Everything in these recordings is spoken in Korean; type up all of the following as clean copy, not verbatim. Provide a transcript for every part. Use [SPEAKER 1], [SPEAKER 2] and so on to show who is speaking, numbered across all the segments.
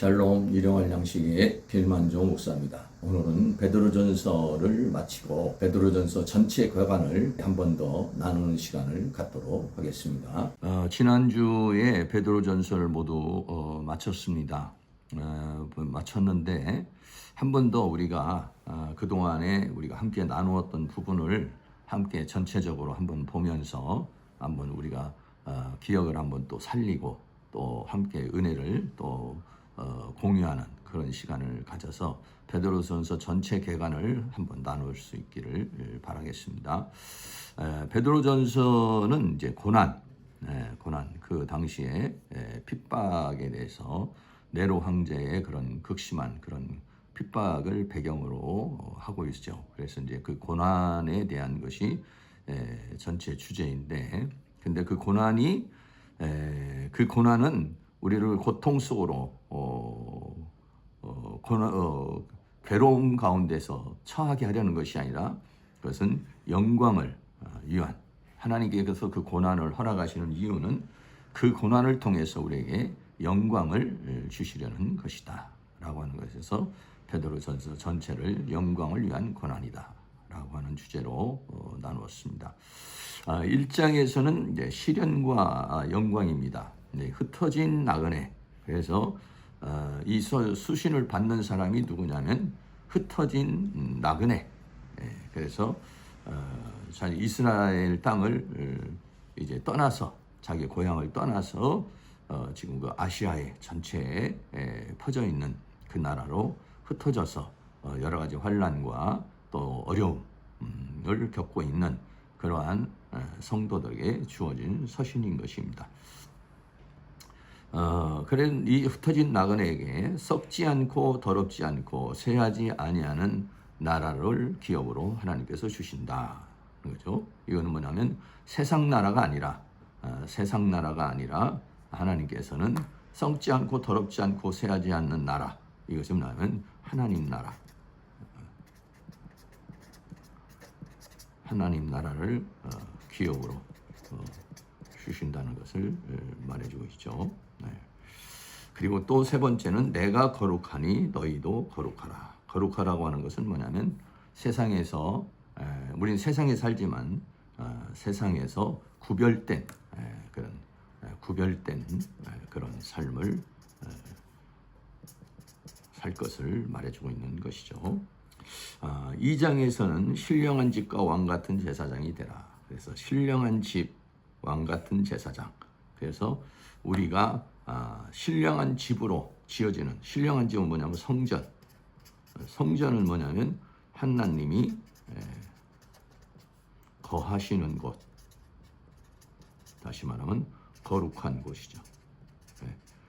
[SPEAKER 1] 샬롬 일용할 양식의 길만종 목사입니다. 오늘은 베드로전서를 마치고 베드로전서 전체 과관을 한 번 더 나누는 시간을 갖도록 하겠습니다. 지난주에 베드로전서를 모두 마쳤습니다. 마쳤는데 한 번 더 우리가 그동안에 우리가 함께 나누었던 부분을 함께 전체적으로 한번 보면서 한번 우리가 기억을 한번 또 살리고 또 함께 은혜를 또 공유하는 그런 시간을 가져서 베드로전서 전체 개관을 한번 나눌 수 있기를 바라겠습니다. 베드로전서는 이제 고난 그 당시에 핍박에 대해서 네로 황제의 그런 극심한 그런 핍박을 배경으로 하고 있죠. 그래서 이제 그 고난에 대한 것이 전체 주제인데, 근데 그 고난은 우리를 고통 속으로 괴로움 가운데서 처하게 하려는 것이 아니라 그것은 영광을 위한, 하나님께서 그 고난을 허락하시는 이유는 그 고난을 통해서 우리에게 영광을 주시려는 것이다 라고 하는 것에서 베드로전서 전체를 영광을 위한 고난이다 라고 하는 주제로 나누었습니다. 1장에서는 이제 시련과 영광입니다. 흩어진 나그네. 그래서 이 수신을 받는 사람이 누구냐면 흩어진 나그네. 그래서 이스라엘 땅을 이제 떠나서 자기 고향을 떠나서 지금 그 아시아의 전체에 퍼져 있는 그 나라로 흩어져서 여러 가지 환난과 또 어려움을 겪고 있는 그러한 성도들에게 주어진 서신인 것입니다. 그래 이 흩어진 나그네에게 썩지 않고 더럽지 않고 쇠하지 아니하는 나라를 기업으로 하나님께서 주신다. 그죠? 이거는 뭐냐면 세상 나라가 아니라 하나님께서는 썩지 않고 더럽지 않고 쇠하지 않는 나라. 이것이 뭐냐면 하나님 나라. 하나님 나라를 기업으로 주신다는 것을 말해주고 있죠. 그리고 또 세 번째는 내가 거룩하니 너희도 거룩하라. 거룩하라고 하는 것은 뭐냐면 세상에서 우리는 세상에 살지만 세상에서 구별된 그런 삶을 살 것을 말해주고 있는 것이죠. 2장에서는 신령한 집과 왕 같은 제사장이 되라. 그래서 신령한 집, 왕 같은 제사장. 그래서 우리가 신령한 집으로 지어지는, 신령한 집은 뭐냐면 성전. 성전은 뭐냐면 하나님이 거하시는 곳. 다시 말하면 거룩한 곳이죠.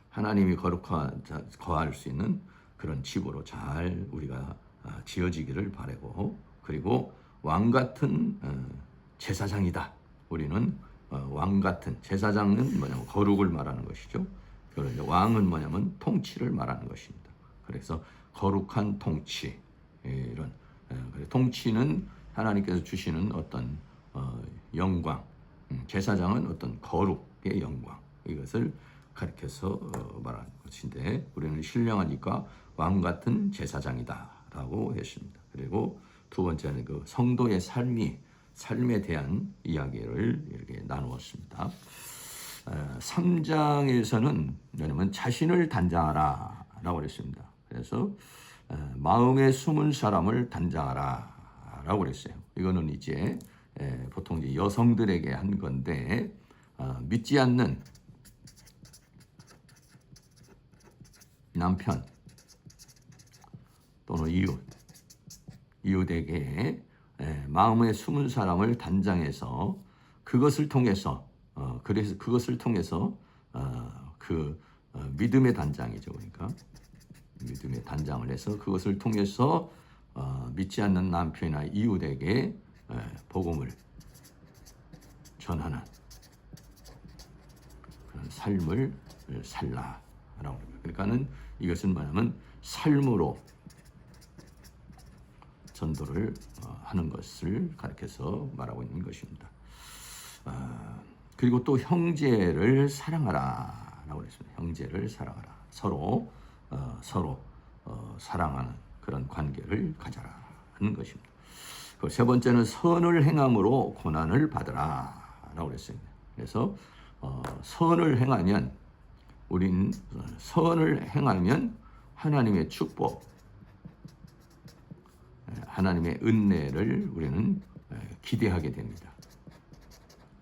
[SPEAKER 1] 하나님이 거할 수 있는 그런 집으로 잘 우리가 지어지기를 바라고, 그리고 왕 같은 제사장이다. 우리는 왕 같은, 제사장은 뭐냐면 거룩을 말하는 것이죠. 그런데 왕은 뭐냐면 통치를 말하는 것입니다. 그래서 거룩한 통치, 이런 통치는 하나님께서 주시는 어떤 영광, 제사장은 어떤 거룩의 영광, 이것을 가리켜서 말하는 것인데, 우리는 신령한 이과 왕 같은 제사장이다라고 했습니다. 그리고 두 번째는 그 성도의 삶에 대한 이야기를 이렇게 나누었습니다. 3장에서는 뭐냐면 자신을 단장하라 라고 그랬습니다. 그래서 마음에 숨은 사람을 단장하라 라고 그랬어요. 이거는 이제 보통 이제 여성들에게 한 건데, 믿지 않는 남편 또는 이웃에게 마음에 숨은 사람을 단장해서 그것을 통해서 믿음의 단장이죠. 그러니까 믿음의 단장을 해서 그것을 통해서 믿지 않는 남편이나 이웃에게 복음을 전하는 그런 삶을 살라라고 합니다. 그러니까는 이것은 뭐냐면 삶으로 전도를 하는 것을 가르쳐서 말하고 있는 것입니다. 그리고 또 형제를 사랑하라 라고 했습니다. 형제를 사랑하라. 서로 서로 사랑하는 그런 관계를 가져라 하는 것입니다. 세 번째는 선을 행함으로 고난을 받으라라고 그랬어요. 그래서 선을 행하면 우린 선을 행하면 하나님의 축복, 하나님의 은혜를 우리는 기대하게 됩니다.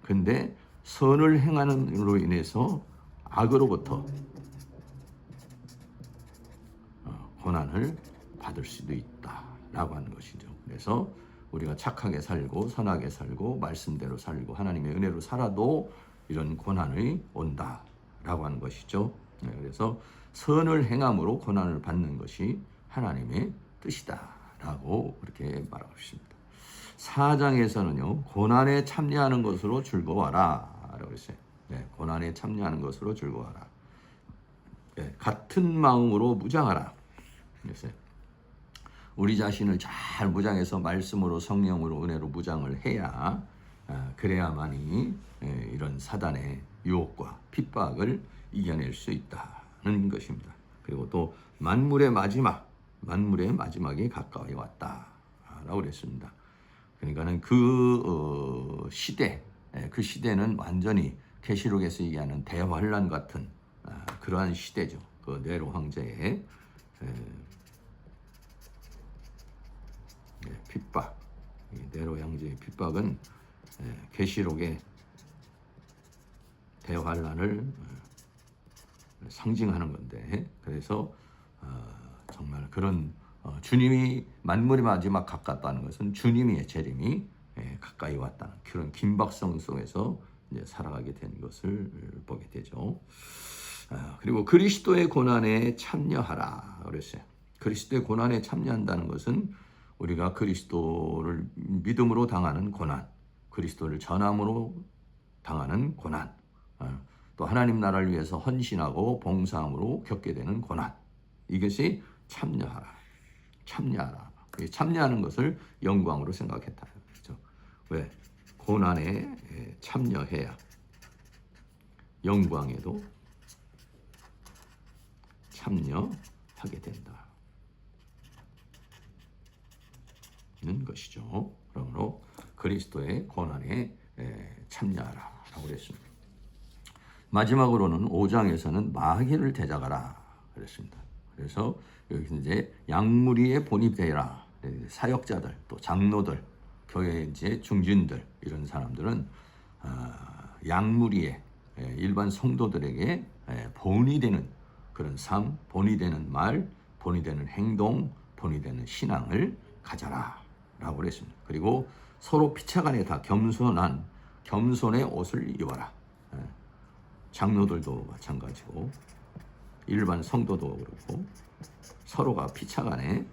[SPEAKER 1] 근데 선을 행함으로 인해서 악으로부터 고난을 받을 수도 있다라고 하는 것이죠. 그래서 우리가 착하게 살고 선하게 살고 말씀대로 살고 하나님의 은혜로 살아도 이런 고난이 온다라고 하는 것이죠. 그래서 선을 행함으로 고난을 받는 것이 하나님의 뜻이다라고 그렇게 말하고 있습니다. 4장에서는요, 고난에 참여하는 것으로 즐거워하라라고 했어요. 고난에 참여하는 것으로 즐거워하라. 같은 마음으로 무장하라. 그랬어요. 우리 자신을 잘 무장해서 말씀으로 성령으로 은혜로 무장을 해야 그래야만이 이런 사단의 유혹과 핍박을 이겨낼 수 있다는 것입니다. 그리고 또 만물의 마지막이 가까이 왔다라고 그랬습니다. 그러니까는 그 시대는 완전히 계시록에서 얘기하는 대환란 같은 그러한 시대죠. 그 네로 황제의 핍박, 네로 황제의 핍박은 계시록의 대환란을 상징하는 건데, 그래서 정말 그런 주님이 만물의 마지막 가깝다는 것은 주님의 재림이 가까이 왔다는 그런 긴박성 속에서 이제 살아가게 된 것을 보게 되죠. 그리고 그리스도의 고난에 참여하라 그랬어요. 그리스도의 고난에 참여한다는 것은 우리가 그리스도를 믿음으로 당하는 고난, 그리스도를 전함으로 당하는 고난, 또 하나님 나라를 위해서 헌신하고 봉사함으로 겪게 되는 고난, 이것이 참여하라. 참여하는 것을 영광으로 생각했다. 그렇죠? 왜? 고난에 참여해야 영광에도 참여하게 된다. 는 것이죠. 그러므로 그리스도의 고난에 참여하라라고 그랬습니다. 마지막으로는 5장에서는 마귀를 대적하라 그랬습니다. 그래서 여기서 이제 양무리에 본입되라. 사역자들, 또 장로들, 교회 이제 중진들 이런 사람들은 양무리에 일반 성도들에게 본이 되는 그런 삶, 본이 되는 말, 본이 되는 행동, 본이 되는 신앙을 가져라라고 그랬습니다. 그리고 서로 피차간에 다 겸손의 옷을 입어라. 장로들도 마찬가지고 일반 성도도 그렇고 서로가 피차간에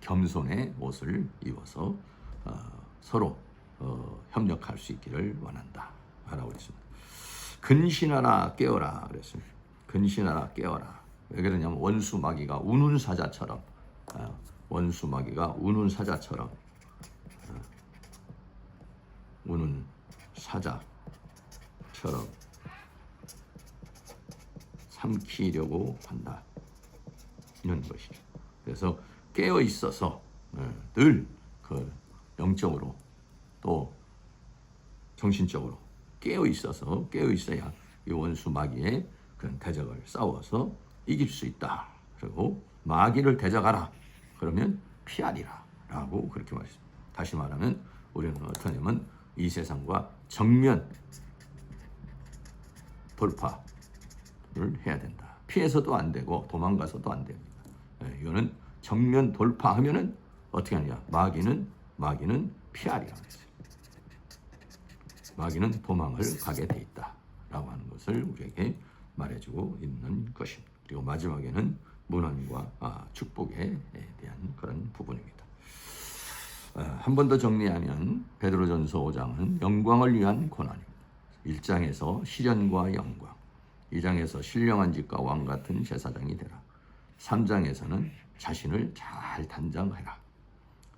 [SPEAKER 1] 겸손의 옷을 입어서 서로 협력할 수 있기를 원한다라고 그랬습니다. 근신하라 깨어라 그랬습니다. 근신하라 깨어라. 왜 그러냐면 원수 마귀가 우는 사자처럼 우는 사자처럼 삼키려고 한다. 이런 것이죠. 그래서 깨어 있어서 늘 그 영적으로 또 정신적으로 깨어 있어야 이 원수 마귀의 그런 대적을 싸워서 이길 수 있다. 그리고 마귀를 대적하라. 그러면 피하리라라고 그렇게 말했습니다. 다시 말하면 우리는 어떠냐면 이 세상과 정면 돌파를 해야 된다. 피해서도 안 되고 도망가서도 안 됩니다. 이거는 정면 돌파하면은 어떻게 하느냐? 마귀는 피하리라고 했어요. 마귀는 도망을 가게 돼 있다라고 하는 것을 우리에게 말해주고 있는 것입니다. 그리고 마지막에는 문안과 축복에 대한 그런 부분입니다. 한 번 더 정리하면 베드로전서 5장은 영광을 위한 고난입니다. 1장에서 시련과 영광, 2장에서 신령한 집과 왕 같은 제사장이 되라. 3장에서는 자신을 잘 단장해라.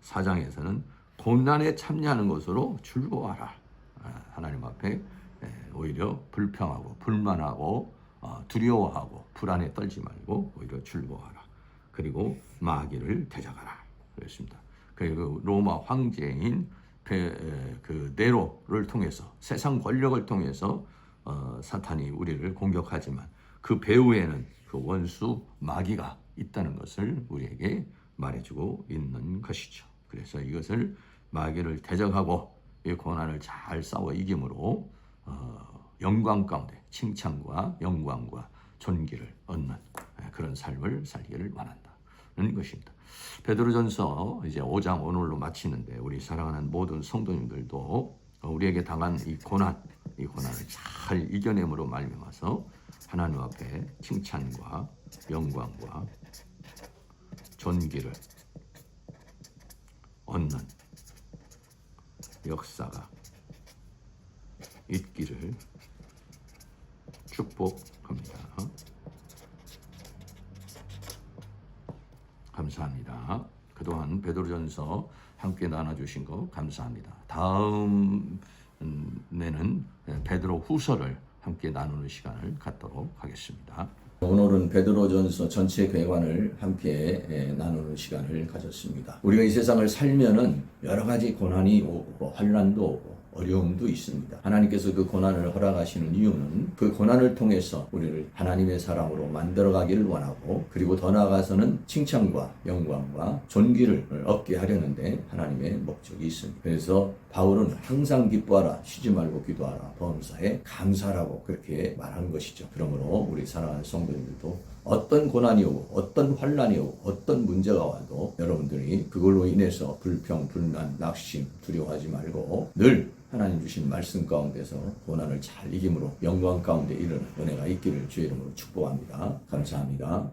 [SPEAKER 1] 4장에서는 고난에 참여하는 것으로 즐거워하라. 하나님 앞에 오히려 불평하고 불만하고 두려워하고 불안에 떨지 말고 오히려 즐거워하라. 그리고 마귀를 대적하라 그랬습니다. 그리고 로마 황제인 그 네로를 통해서 세상 권력을 통해서 사탄이 우리를 공격하지만 그 배후에는 그 원수 마귀가 있다는 것을 우리에게 말해주고 있는 것이죠. 그래서 이것을 마귀를 대적하고 이 고난을 잘 싸워 이김으로 영광 가운데 칭찬과 영광과 존귀를 얻는 그런 삶을 살기를 원한다는 것입니다. 베드로전서 이제 5장 오늘로 마치는데 우리 사랑하는 모든 성도님들도 우리에게 당한 이 고난을 잘 이겨냄으로 말미암아서 하나님 앞에 칭찬과 영광과 존귀를 얻는 역사가 있기를 축복합니다. 감사합니다. 그동안 베드로전서 함께 나눠주신 거 감사합니다. 다음 내는 베드로 후서를 함께 나누는 시간을 갖도록 하겠습니다. 오늘은 베드로전서 전체 괴관을 함께 나누는 시간을 가졌습니다. 우리가 이 세상을 살면은 여러 가지 고난이 오고 환난도 오고 어려움도 있습니다. 하나님께서 그 고난을 허락하시는 이유는 그 고난을 통해서 우리를 하나님의 사람으로 만들어가기를 원하고 그리고 더 나아가서는 칭찬과 영광과 존귀를 얻게 하려는데 하나님의 목적이 있습니다. 그래서 바울은 항상 기뻐하라, 쉬지 말고 기도하라, 범사에 감사하라고 그렇게 말한 것이죠. 그러므로 우리 사랑하는 성도님들도 어떤 고난이 오고 어떤 환난이 오고 어떤 문제가 와도 여러분들이 그걸로 인해서 불평, 불만, 낙심, 두려워하지 말고 늘 하나님 주신 말씀 가운데서 고난을 잘 이김으로 영광 가운데 이르는 은혜가 있기를 주의 이름으로 축복합니다. 감사합니다.